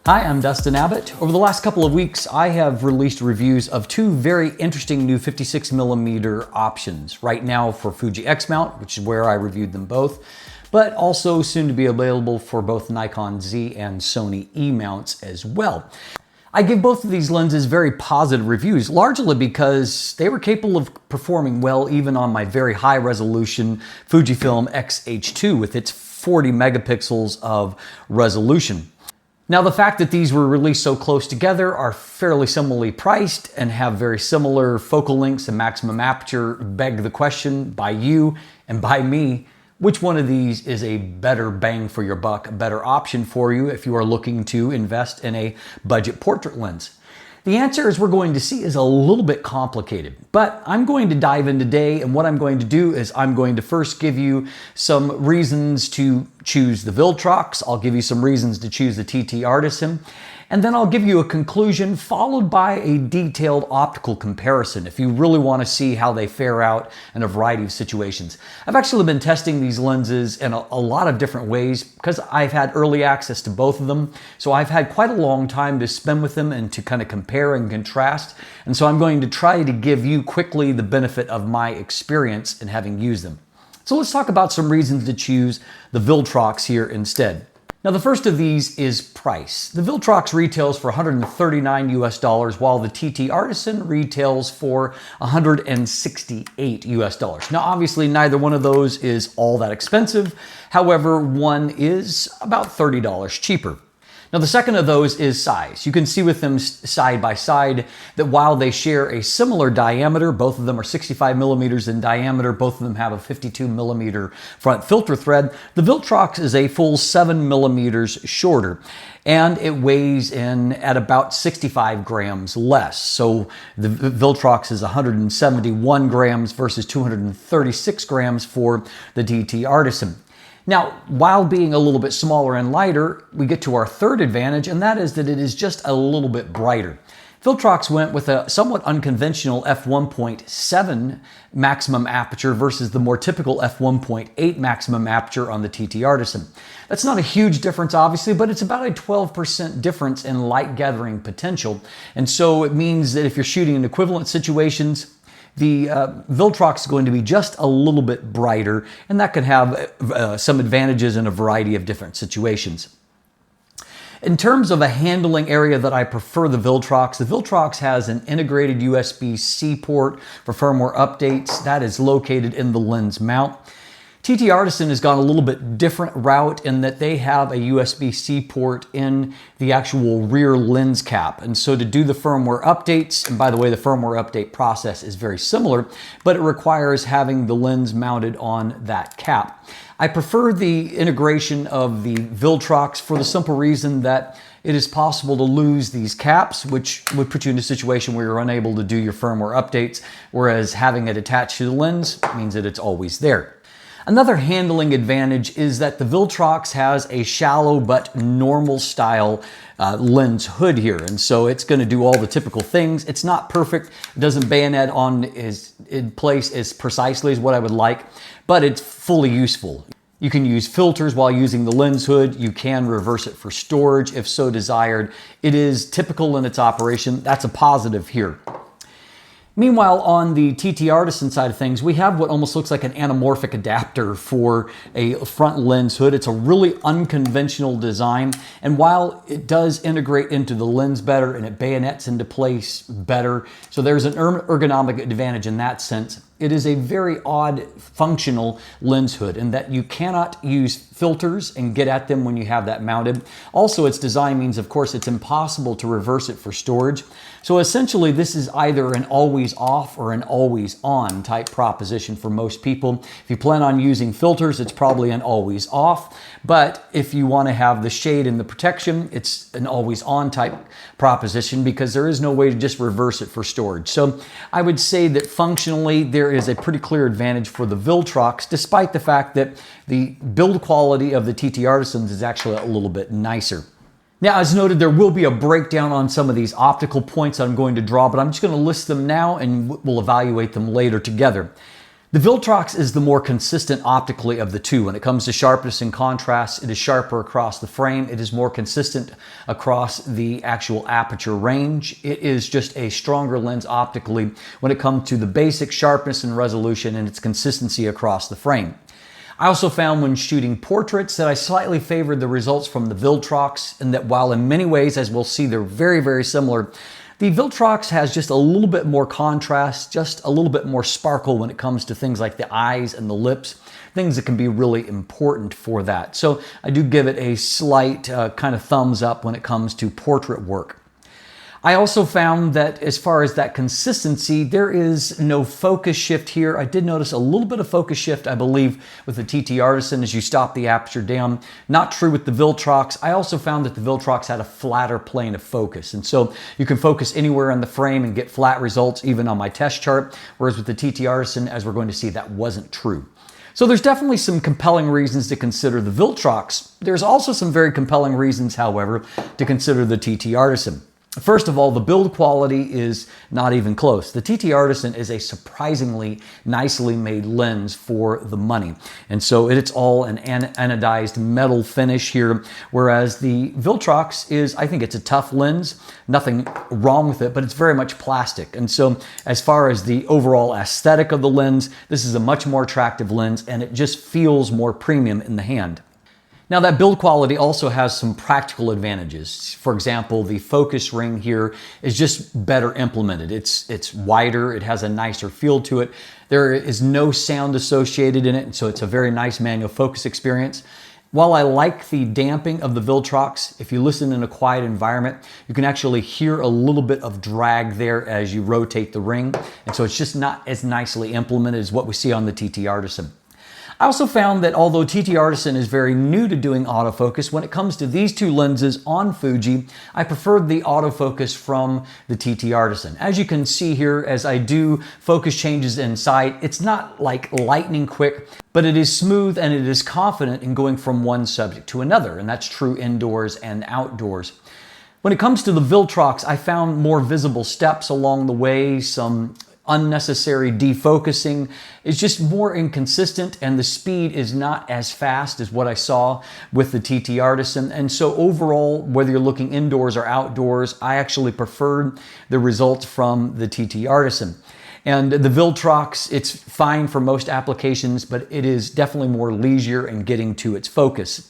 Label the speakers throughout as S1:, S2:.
S1: Hi, I'm Dustin Abbott. Over the last couple of weeks, I have released reviews of two very interesting new 56mm options. Right now for Fuji X mount, which is where I reviewed them both, but also soon to be available for both Nikon Z and Sony E mounts as well. I give both of these lenses very positive reviews, largely because they were capable of performing well even on my very high resolution Fujifilm X-H2 with its 40 megapixels of resolution. Now, the fact that these were released so close together, are fairly similarly priced, and have very similar focal lengths and maximum aperture beg the question by you and by me, which one of these is a better bang for your buck, a better option for you if you are looking to invest in a budget portrait lens? The answer, as we're going to see, is a little bit complicated, but I'm going to dive in today, and what I'm going to do is I'm going to first give you some reasons to choose the Viltrox, I'll give you some reasons to choose the TTArtisan, and then I'll give you a conclusion followed by a detailed optical comparison if you really want to see how they fare out in a variety of situations. I've actually been testing these lenses in a lot of different ways because I've had early access to both of them. So I've had quite a long time to spend with them and to kind of compare and contrast. And so I'm going to try to give you quickly the benefit of my experience in having used them. So let's talk about some reasons to choose the Viltrox here instead. Now, the first of these is price. The Viltrox retails for $139 US, while the TTArtisan retails for $168 US. Now, obviously, neither one of those is all that expensive. However, one is about $30 cheaper. Now, the second of those is size. You can see with them side by side that while they share a similar diameter, both of them are 65 millimeters in diameter, both of them have a 52 millimeter front filter thread, the Viltrox is a full 7 millimeters shorter, and it weighs in at about 65 grams less. So the Viltrox is 171 grams versus 236 grams for the TTArtisan. Now, while being a little bit smaller and lighter, we get to our third advantage, and that is that it is just a little bit brighter. Viltrox went with a somewhat unconventional f1.7 maximum aperture versus the more typical f1.8 maximum aperture on the TTArtisan. That's not a huge difference, obviously, but it's about a 12% difference in light gathering potential. And so it means that if you're shooting in equivalent situations, the Viltrox is going to be just a little bit brighter, and that can have some advantages in a variety of different situations. In terms of a handling area that I prefer the Viltrox has an integrated USB-C port for firmware updates that is located in the lens mount. TTArtisan has gone a little bit different route in that they have a USB-C port in the actual rear lens cap. And so to do the firmware updates, and by the way, the firmware update process is very similar, but it requires having the lens mounted on that cap. I prefer the integration of the Viltrox for the simple reason that it is possible to lose these caps, which would put you in a situation where you're unable to do your firmware updates, whereas having it attached to the lens means that it's always there. Another handling advantage is that the Viltrox has a shallow but normal style lens hood here, and so it's going to do all the typical things. It's not perfect, it doesn't bayonet in place as precisely as what I would like, but it's fully useful. You can use filters while using the lens hood. You can reverse it for storage if so desired. It is typical in its operation. That's a positive here. Meanwhile, on the TTArtisan side of things, we have what almost looks like an anamorphic adapter for a front lens hood. It's a really unconventional design, and while it does integrate into the lens better and it bayonets into place better, so there's an ergonomic advantage in that sense, it is a very odd functional lens hood in that you cannot use filters and get at them when you have that mounted. Also, its design means, of course, it's impossible to reverse it for storage. So essentially, this is either an always off or an always on type proposition for most people. If you plan on using filters, it's probably an always off. But if you want to have the shade and the protection, it's an always on type proposition because there is no way to just reverse it for storage. So I would say that functionally, there is a pretty clear advantage for the Viltrox, despite the fact that the build quality of the TTArtisans is actually a little bit nicer. Now, as noted, there will be a breakdown on some of these optical points I'm going to draw, but I'm just going to list them now and we'll evaluate them later together. The Viltrox is the more consistent optically of the two. When it comes to sharpness and contrast, it is sharper across the frame. It is more consistent across the actual aperture range. It is just a stronger lens optically when it comes to the basic sharpness and resolution and its consistency across the frame. I also found when shooting portraits that I slightly favored the results from the Viltrox, and that while in many ways, as we'll see, they're very, very similar, the Viltrox has just a little bit more contrast, just a little bit more sparkle when it comes to things like the eyes and the lips, things that can be really important for that. So I do give it a slight kind of thumbs up when it comes to portrait work. I also found that as far as that consistency, there is no focus shift here. I did notice a little bit of focus shift, I believe, with the TTArtisan as you stop the aperture down. Not true with the Viltrox. I also found that the Viltrox had a flatter plane of focus. And so you can focus anywhere in the frame and get flat results, even on my test chart. Whereas with the TTArtisan, as we're going to see, that wasn't true. So there's definitely some compelling reasons to consider the Viltrox. There's also some very compelling reasons, however, to consider the TTArtisan. First of all, the build quality is not even close. The TTArtisan is a surprisingly nicely made lens for the money. And so it's all an anodized metal finish here, whereas the Viltrox is, I think it's a tough lens, nothing wrong with it, but it's very much plastic. And so as far as the overall aesthetic of the lens, this is a much more attractive lens and it just feels more premium in the hand. Now that build quality also has some practical advantages. For example, the focus ring here is just better implemented. It's wider, it has a nicer feel to it. There is no sound associated in it, so it's a very nice manual focus experience. While I like the damping of the Viltrox, if you listen in a quiet environment, you can actually hear a little bit of drag there as you rotate the ring. And so it's just not as nicely implemented as what we see on the TTArtisan. I also found that although TTArtisan is very new to doing autofocus, when it comes to these two lenses on Fuji, I preferred the autofocus from the TTArtisan. As you can see here, as I do focus changes in sight, it's not like lightning quick, but it is smooth and it is confident in going from one subject to another, and that's true indoors and outdoors. When it comes to the Viltrox, I found more visible steps along the way, some unnecessary defocusing. It's just more inconsistent and the speed is not as fast as what I saw with the TTArtisan. And so overall, whether you're looking indoors or outdoors, I actually preferred the results from the TTArtisan. And the Viltrox, it's fine for most applications, but it is definitely more leisure in getting to its focus.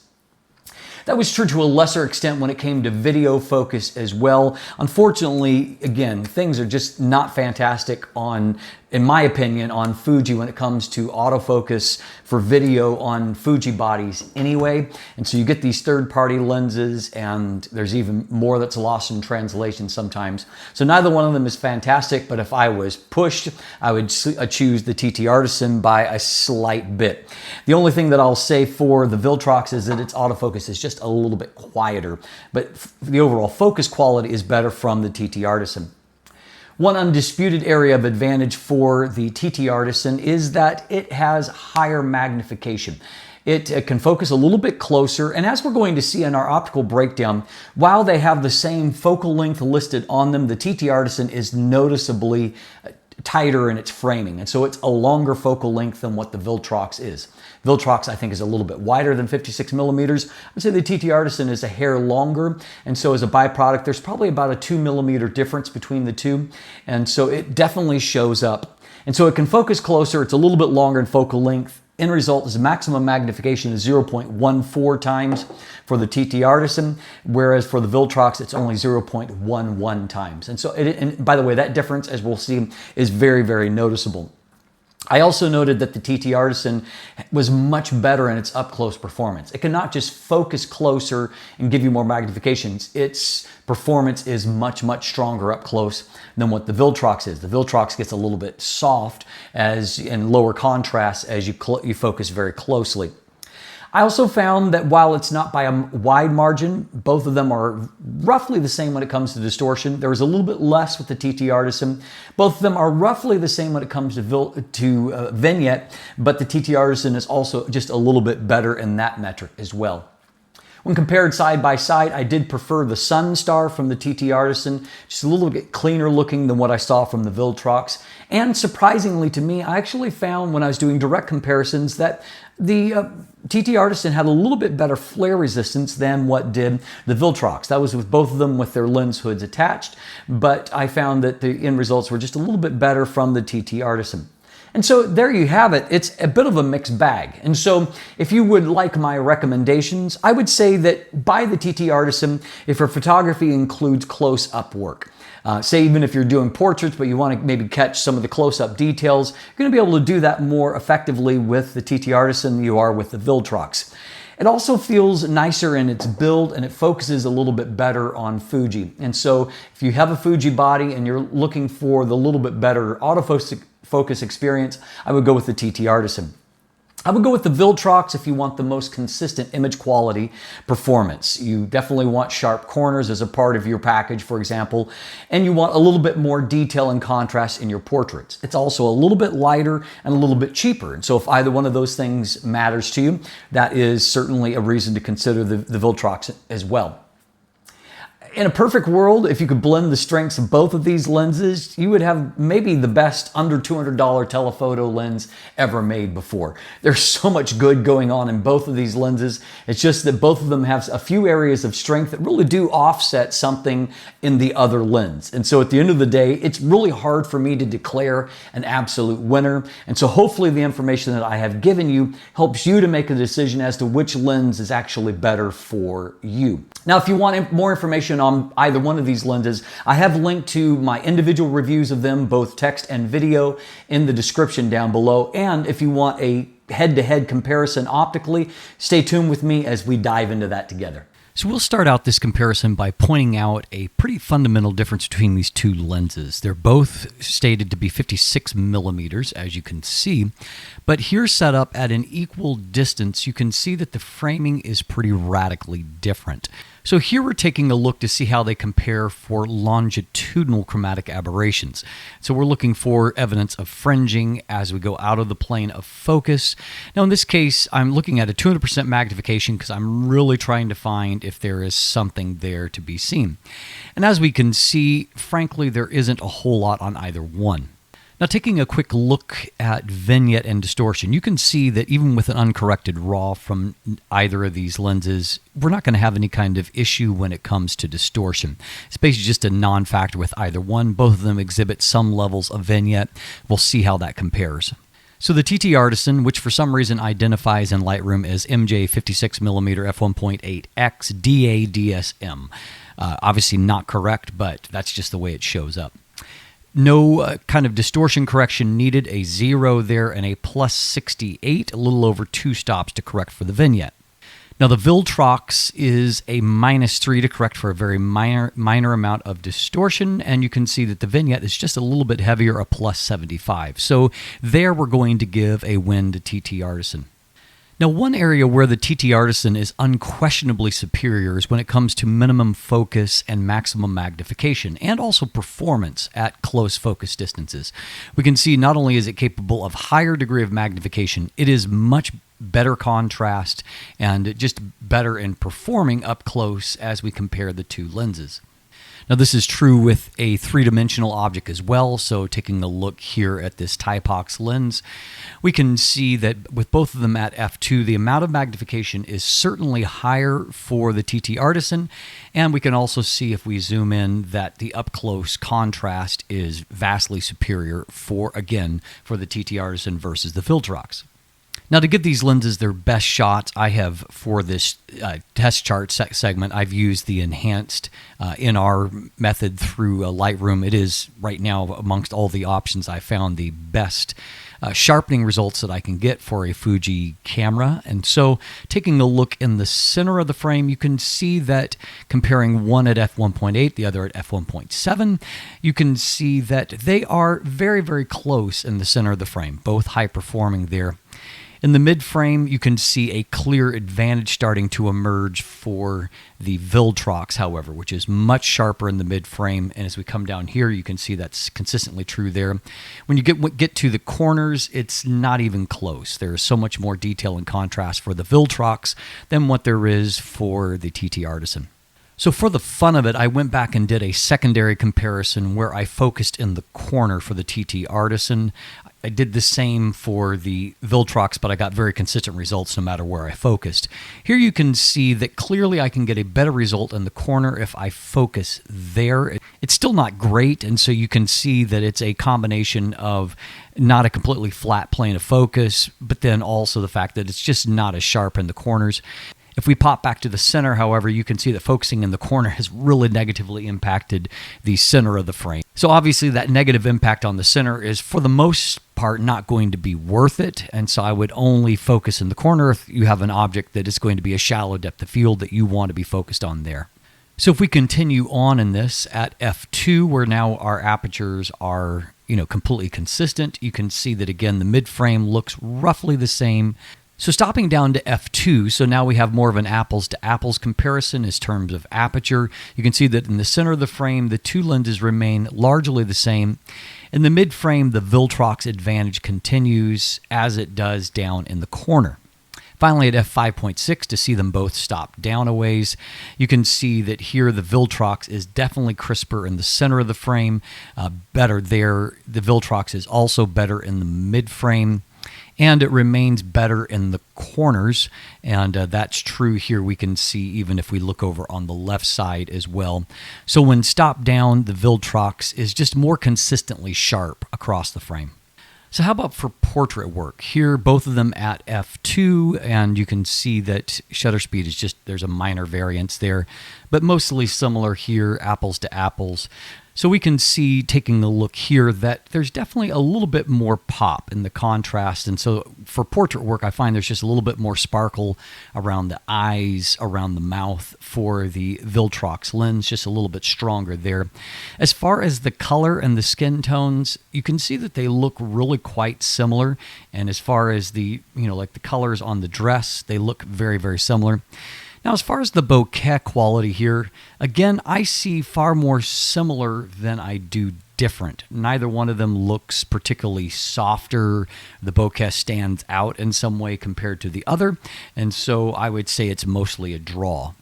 S1: That was true to a lesser extent when it came to video focus as well. Unfortunately, again, things are just not fantastic on, in my opinion, on Fuji when it comes to autofocus for video on Fuji bodies anyway. And so you get these third-party lenses and there's even more that's lost in translation sometimes. So neither one of them is fantastic, but if I was pushed, I would choose the TTArtisan by a slight bit. The only thing that I'll say for the Viltrox is that its autofocus is just a little bit quieter, but the overall focus quality is better from the TTArtisan. One undisputed area of advantage for the TTArtisan is that it has higher magnification. It can focus a little bit closer, and as we're going to see in our optical breakdown, while they have the same focal length listed on them, the TTArtisan is noticeably tighter in its framing, and so it's a longer focal length than what the Viltrox is. Viltrox, I think, is a little bit wider than 56 millimeters. I would say the TTArtisan is a hair longer, and so as a byproduct, there's probably about a 2 millimeter difference between the two, and so it definitely shows up. And so it can focus closer, it's a little bit longer in focal length. End result is maximum magnification is 0.14 times for the TTArtisan, whereas for the Viltrox, it's only 0.11 times. And so, and by the way, that difference, as we'll see, is very, very noticeable. I also noted that the TTArtisan was much better in its up-close performance. It can not just focus closer and give you more magnifications. Its performance is much, much stronger up close than what the Viltrox is. The Viltrox gets a little bit soft in lower contrast as you focus very closely. I also found that while it's not by a wide margin, both of them are roughly the same when it comes to distortion. There is a little bit less with the TTArtisan. Both of them are roughly the same when it comes to vignette, but the TTArtisan is also just a little bit better in that metric as well. When compared side by side, I did prefer the Sunstar from the TTArtisan, just a little bit cleaner looking than what I saw from the Viltrox. And surprisingly to me, I actually found when I was doing direct comparisons that the TTArtisan had a little bit better flare resistance than what did the Viltrox. That was with both of them with their lens hoods attached, but I found that the end results were just a little bit better from the TTArtisan. And so there you have it. It's a bit of a mixed bag. And so if you would like my recommendations, I would say that buy the TTArtisan if your photography includes close-up work. Say even if you're doing portraits, but you want to maybe catch some of the close-up details, you're going to be able to do that more effectively with the TTArtisan than you are with the Viltrox. It also feels nicer in its build and it focuses a little bit better on Fuji. And so if you have a Fuji body and you're looking for the little bit better autofocus experience, I would go with the TTArtisan. I would go with the Viltrox if you want the most consistent image quality performance. You definitely want sharp corners as a part of your package, for example, and you want a little bit more detail and contrast in your portraits. It's also a little bit lighter and a little bit cheaper. And so if either one of those things matters to you, that is certainly a reason to consider the Viltrox as well. In a perfect world, if you could blend the strengths of both of these lenses, you would have maybe the best under $200 telephoto lens ever made before. There's so much good going on in both of these lenses. It's just that both of them have a few areas of strength that really do offset something in the other lens. And so at the end of the day, it's really hard for me to declare an absolute winner. And so hopefully the information that I have given you helps you to make a decision as to which lens is actually better for you. Now, if you want more information on either one of these lenses, I have linked to my individual reviews of them, both text and video, in the description down below. And if you want a head-to-head comparison optically, stay tuned with me as we dive into that together. So we'll start out this comparison by pointing out a pretty fundamental difference between these two lenses. They're both stated to be 56 millimeters, as you can see, but here set up at an equal distance, you can see that the framing is pretty radically different. So here we're taking a look to see how they compare for longitudinal chromatic aberrations. So we're looking for evidence of fringing as we go out of the plane of focus. Now in this case, I'm looking at a 200% magnification because I'm really trying to find if there is something there to be seen. And as we can see, frankly, there isn't a whole lot on either one. Now, taking a quick look at vignette and distortion, you can see that even with an uncorrected RAW from either of these lenses, we're not going to have any kind of issue when it comes to distortion. It's basically just a non-factor with either one. Both of them exhibit some levels of vignette. We'll see how that compares. So the TTArtisan, which for some reason identifies in Lightroom as MJ56mm f1.8x DADSM. Obviously not correct, but that's just the way it shows up. No kind of distortion correction needed, a 0 there and a plus 68, a little over 2 stops to correct for the vignette. Now the Viltrox is a -3 to correct for a very minor amount of distortion, and you can see that the vignette is just a little bit heavier, a plus 75. So there we're going to give a win to TTArtisan. Now, one area where the TTArtisan is unquestionably superior is when it comes to minimum focus and maximum magnification, and also performance at close focus distances. We can see not only is it capable of higher degree of magnification, it is much better contrast and just better in performing up close as we compare the two lenses. Now this is true with a three-dimensional object as well, so taking a look here at this Typox lens, we can see that with both of them at f2, the amount of magnification is certainly higher for the TTArtisan, and we can also see if we zoom in that the up-close contrast is vastly superior for the TTArtisan versus the Viltrox. Now, to give these lenses their best shots, I have, for this test chart segment, I've used the enhanced NR method through Lightroom. It is, right now, amongst all the options, I found the best sharpening results that I can get for a Fuji camera. And so, taking a look in the center of the frame, you can see that comparing one at f1.8, the other at f1.7, you can see that they are very, very close in the center of the frame, both high-performing there. In the mid frame, you can see a clear advantage starting to emerge for the Viltrox, however, which is much sharper in the mid frame. And as we come down here, you can see that's consistently true there. When you get to the corners, it's not even close. There is so much more detail and contrast for the Viltrox than what there is for the TTArtisan. So for the fun of it, I went back and did a secondary comparison where I focused in the corner for the TTArtisan. I did the same for the Viltrox, but I got very consistent results no matter where I focused. Here you can see that clearly I can get a better result in the corner if I focus there. It's still not great, and so you can see that it's a combination of not a completely flat plane of focus, but then also the fact that it's just not as sharp in the corners. If we pop back to the center, however, you can see that focusing in the corner has really negatively impacted the center of the frame. So obviously that negative impact on the center is for the most part not going to be worth it. And so I would only focus in the corner if you have an object that is going to be a shallow depth of field that you want to be focused on there. So if we continue on in this at f2, where now our apertures are, completely consistent, you can see that again the mid frame looks roughly the same. So stopping down to f2, so now we have more of an apples to apples comparison in terms of aperture. You can see that in the center of the frame, the two lenses remain largely the same. In the mid frame, the Viltrox advantage continues as it does down in the corner. Finally, at f5.6, to see them both stop down a ways, you can see that here the Viltrox is definitely crisper in the center of the frame, better there. The Viltrox is also better in the mid frame. And it remains better in the corners, and that's true here. We can see even if we look over on the left side as well. So when stopped down, the Viltrox is just more consistently sharp across the frame. So how about for portrait work? Here, both of them at f2, and you can see that shutter speed is just, there's a minor variance there, but mostly similar here, apples to apples. So we can see, taking a look here, that there's definitely a little bit more pop in the contrast. And so for portrait work, I find there's just a little bit more sparkle around the eyes, around the mouth for the Viltrox lens, just a little bit stronger there. As far as the color and the skin tones, you can see that they look really quite similar. And as far as the, like the colors on the dress, they look very, very similar. Now, as far as the bokeh quality here, again, I see far more similar than I do different. Neither one of them looks particularly softer. The bokeh stands out in some way compared to the other, and so I would say it's mostly a draw.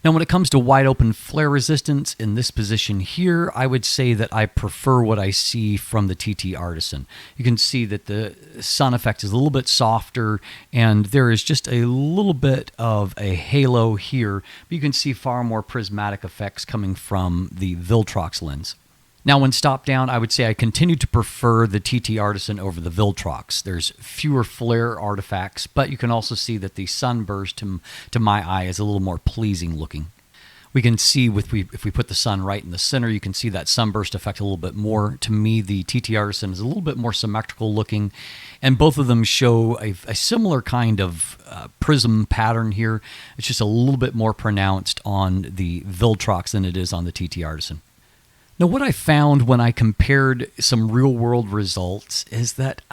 S1: Now, when it comes to wide open flare resistance in this position here, I would say that I prefer what I see from the TTArtisan. You can see that the sun effect is a little bit softer, and there is just a little bit of a halo here, but you can see far more prismatic effects coming from the Viltrox lens. Now, when stopped down, I would say I continue to prefer the TTArtisan over the Viltrox. There's fewer flare artifacts, but you can also see that the sunburst to my eye is a little more pleasing looking. We can see if we put the sun right in the center, you can see that sunburst effect a little bit more. To me, the TTArtisan is a little bit more symmetrical looking, and both of them show a similar kind of prism pattern here. It's just a little bit more pronounced on the Viltrox than it is on the TTArtisan. Now, what I found when I compared some real-world results is that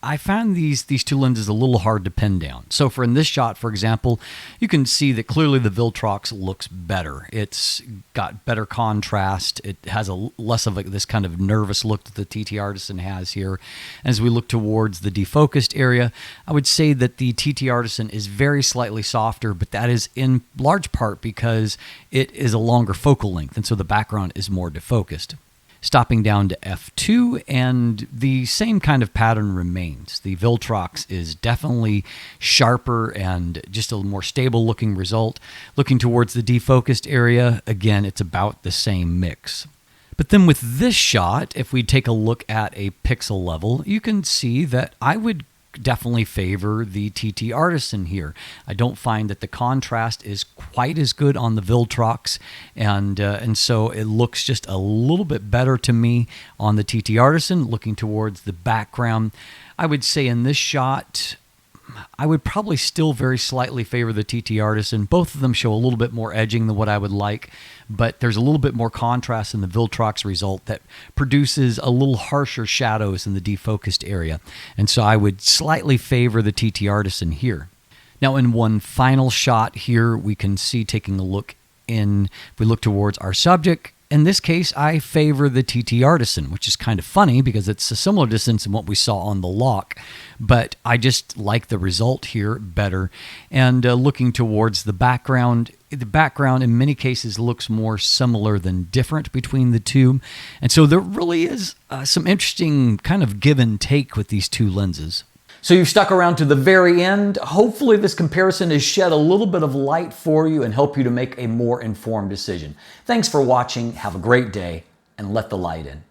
S1: I found these two lenses a little hard to pin down. So in this shot, for example, you can see that clearly the Viltrox looks better. It's got better contrast. It has less of this kind of nervous look that the TTArtisan has here. As we look towards the defocused area, I would say that the TTArtisan is very slightly softer, but that is in large part because it is a longer focal length, and so the background is more defocused. Stopping down to f2, and the same kind of pattern remains. The Viltrox is definitely sharper and just a more stable looking result. Looking towards the defocused area, again, it's about the same mix. But then with this shot, if we take a look at a pixel level, you can see that I would definitely favor the TTArtisan here. I don't find that the contrast is quite as good on the Viltrox, and so it looks just a little bit better to me on the TTArtisan. Looking towards the background, I would say in this shot, I would probably still very slightly favor the TTArtisan. Both of them show a little bit more edging than what I would like, but there's a little bit more contrast in the Viltrox result that produces a little harsher shadows in the defocused area. And so I would slightly favor the TTArtisan here. Now in one final shot here, we can see, taking a look in, if we look towards our subject, in this case, I favor the TTArtisan, which is kind of funny because it's a similar distance in what we saw on the lock, but I just like the result here better. And looking towards the background in many cases looks more similar than different between the two. And so there really is some interesting kind of give and take with these two lenses. So you've stuck around to the very end. Hopefully this comparison has shed a little bit of light for you and help you to make a more informed decision. Thanks for watching. Have a great day, and let the light in.